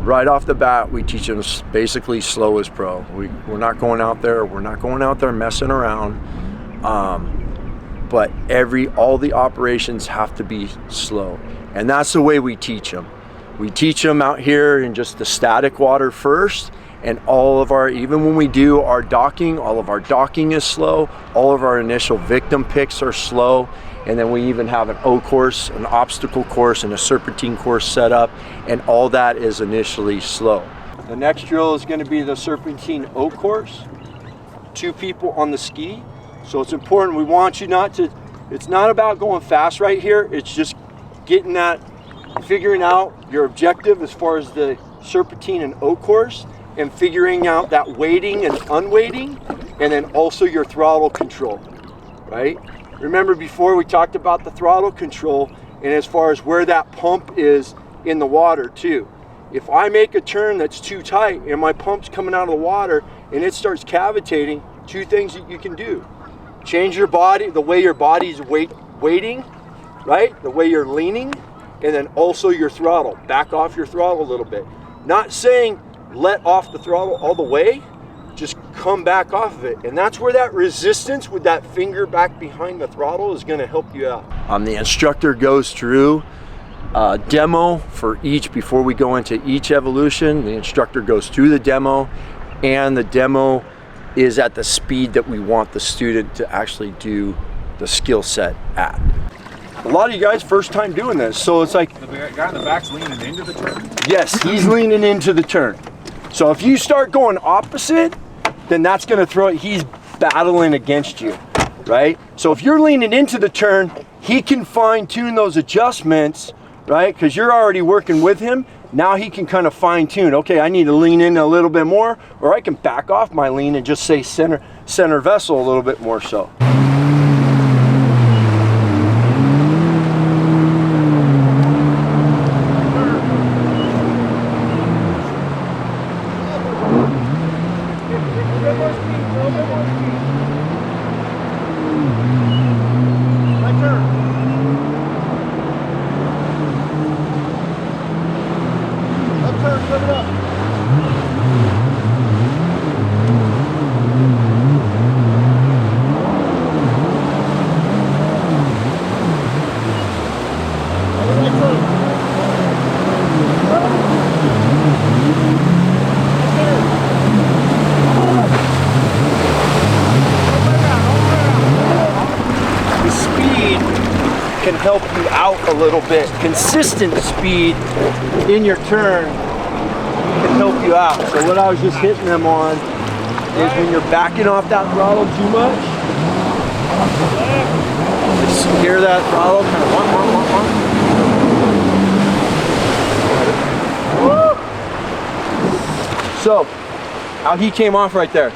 right off the bat, we teach them basically slow as pro. We're not going out there messing around. But all the operations have to be slow. And that's the way we teach them. We teach them out here in just the static water first, and even when we do our docking, all of our docking is slow. All of our initial victim picks are slow. And then we even have an O course, an obstacle course, and a serpentine course set up, and all that is initially slow. The next drill is going to be the serpentine O course. 2 people on the ski. So it's important, we want you it's not about going fast right here, it's just figuring out your objective as far as the serpentine and O course, and figuring out that weighting and unweighting, and then also your throttle control, right? Remember before we talked about the throttle control, and as far as where that pump is in the water too. If I make a turn that's too tight and my pump's coming out of the water and it starts cavitating, 2 things that you can do. Change your body, the way your body's weighting, right? The way you're leaning, and then also your throttle. Back off your throttle a little bit. Not saying let off the throttle all the way, just come back off of it. And that's where that resistance with that finger back behind the throttle is gonna help you out. The instructor goes through a demo for each, before we go into each evolution, the instructor goes through the demo, and the demo is at the speed that we want the student to actually do the skill set at. A lot of you guys first time doing this, so it's like the guy in the back's leaning into the turn? Yes, he's leaning into the turn. So if you start going opposite, then that's gonna he's battling against you, right? So if you're leaning into the turn, he can fine tune those adjustments, right? Because you're already working with him. Now he can kind of fine tune, okay, I need to lean in a little bit more, or I can back off my lean and just say center vessel a little bit more so. Can help you out a little bit. Consistent speed in your turn can help you out. So what I was just hitting them on is when you're backing off that throttle too much, just hear that throttle kind of Woo! So how he came off right there.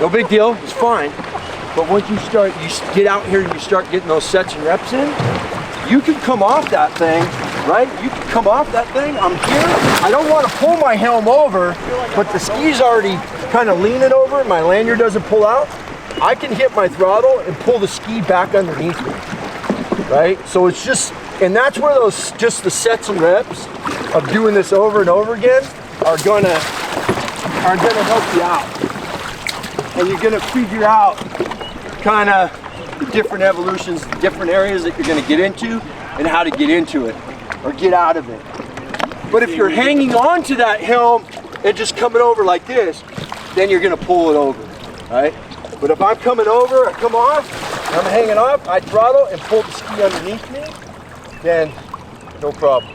No big deal, it's fine. But once you get out here and you start getting those sets and reps in, you can come off that thing, right? You can come off that thing. I'm here. I don't want to pull my helm over, but the ski's already kind of leaning over. My lanyard doesn't pull out. I can hit my throttle and pull the ski back underneath me, right? So it's just, and that's where just the sets and reps of doing this over and over again are gonna help you out. And you're gonna figure out kind of the different evolutions, the different areas that you're going to get into, and how to get into it or get out of it. But if you're hanging on to that helm and just coming over like this, then you're going to pull it over, right? But if I'm coming over, I come off, I'm hanging off, I throttle and pull the ski underneath me, then no problem.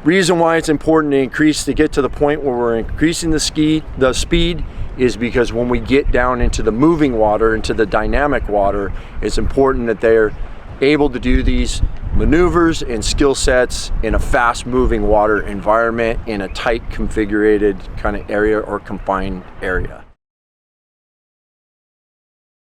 Reason why it's important to get to the point where we're increasing the speed, is because when we get down into the moving water, into the dynamic water, it's important that they're able to do these maneuvers and skill sets in a fast moving water environment, in a tight configured kind of area or confined area.